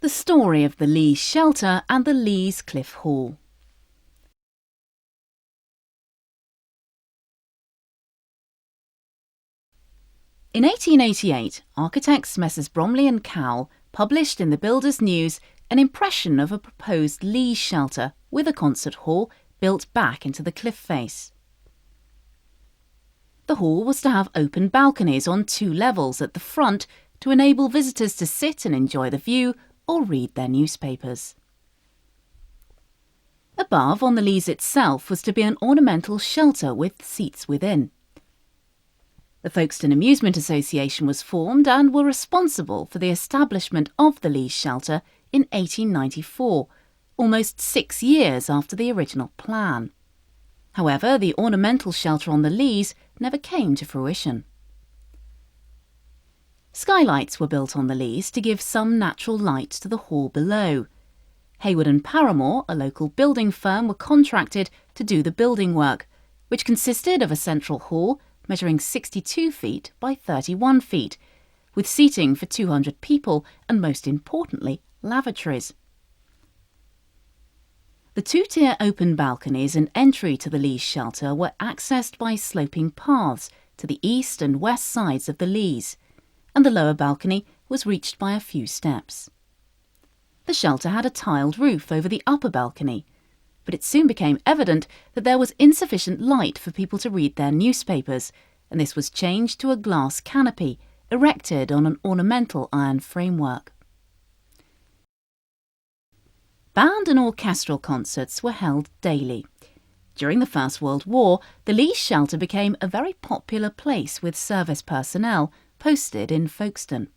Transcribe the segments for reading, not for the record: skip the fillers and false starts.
The story of the Leas shelter and the Leas Cliff Hall. In 1888, architects Messrs Bromley and Cowell published in the Builders' News an impression of a proposed Leas shelter with a concert hall built back into the cliff face. The hall was to have open balconies on 2 levels at the front to enable visitors to sit and enjoy the view or read their newspapers. Above, on the Leas itself, was to be an ornamental shelter with seats within. The Folkestone Amusement Association was formed and were responsible for the establishment of the Leas shelter in 1894, almost 6 years after the original plan. However, the ornamental shelter on the Leas never came to fruition. Skylights were built on the Leas to give some natural light to the hall below. Hayward and Paramore, a local building firm, were contracted to do the building work, which consisted of a central hall measuring 62 feet by 31 feet, with seating for 200 people and, most importantly, lavatories. The 2-tier open balconies and entry to the Leas shelter were accessed by sloping paths to the east and west sides of the Leas, and the lower balcony was reached by a few steps. The shelter had a tiled roof over the upper balcony, but it soon became evident that there was insufficient light for people to read their newspapers, and this was changed to a glass canopy erected on an ornamental iron framework. Band and orchestral concerts were held daily. During the First World War, the Leas shelter became a very popular place with service personnel posted in Folkestone.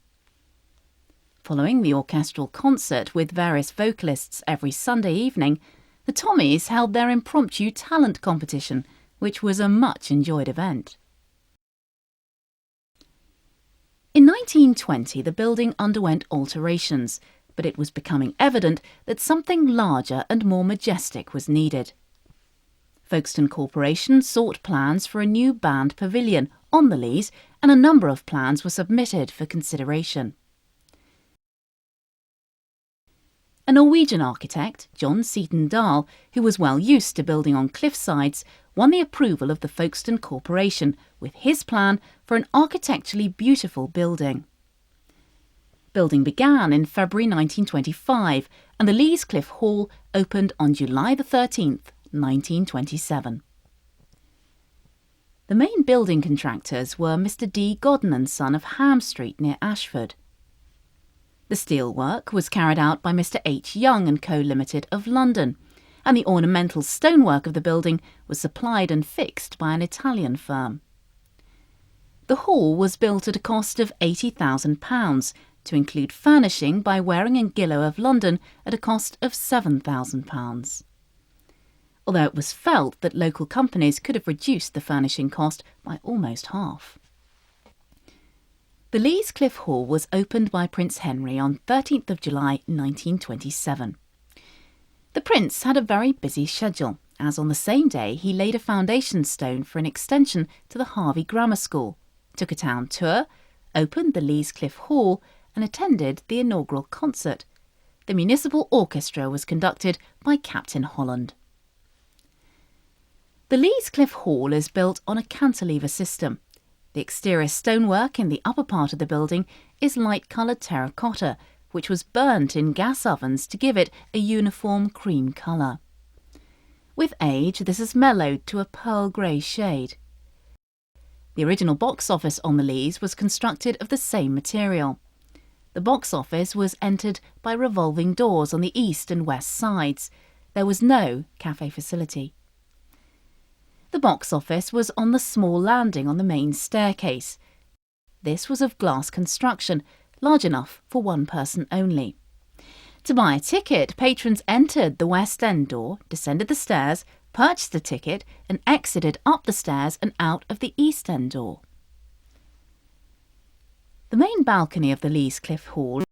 Following the orchestral concert with various vocalists every Sunday evening, the Tommies held their impromptu talent competition, which was a much enjoyed event. In 1920, the building underwent alterations, but it was becoming evident that something larger and more majestic was needed. Folkestone Corporation sought plans for a new band pavilion on the Leas, and a number of plans were submitted for consideration. A Norwegian architect, John Seaton Dahl, who was well used to building on cliff sides, won the approval of the Folkestone Corporation with his plan for an architecturally beautiful building. Building began in February 1925, and the Leas Cliff Hall opened on July 13th, 1927. The main building contractors were Mr D. Godden and Son of Ham Street near Ashford. The steelwork was carried out by Mr H. Young & Co. Limited of London, and the ornamental stonework of the building was supplied and fixed by an Italian firm. The hall was built at a cost of £80,000, to include furnishing by Waring and Gillow of London at a cost of £7,000. Although it was felt that local companies could have reduced the furnishing cost by almost half. The Leas Cliff Hall was opened by Prince Henry on 13th of July 1927. The Prince had a very busy schedule, as on the same day he laid a foundation stone for an extension to the Harvey Grammar School, took a town tour, opened the Leas Cliff Hall and attended the inaugural concert. The municipal orchestra was conducted by Captain Holland. The Leas Cliff Hall is built on a cantilever system. The exterior stonework in the upper part of the building is light-coloured terracotta, which was burnt in gas ovens to give it a uniform cream colour. With age, this has mellowed to a pearl grey shade. The original box office on the Leas was constructed of the same material. The box office was entered by revolving doors on the east and west sides. There was no cafe facility. The box office was on the small landing on the main staircase. This was of glass construction, large enough for one person only. To buy a ticket, patrons entered the West End door, descended the stairs, purchased a ticket and exited up the stairs and out of the East End door. The main balcony of the Leas Cliff Hall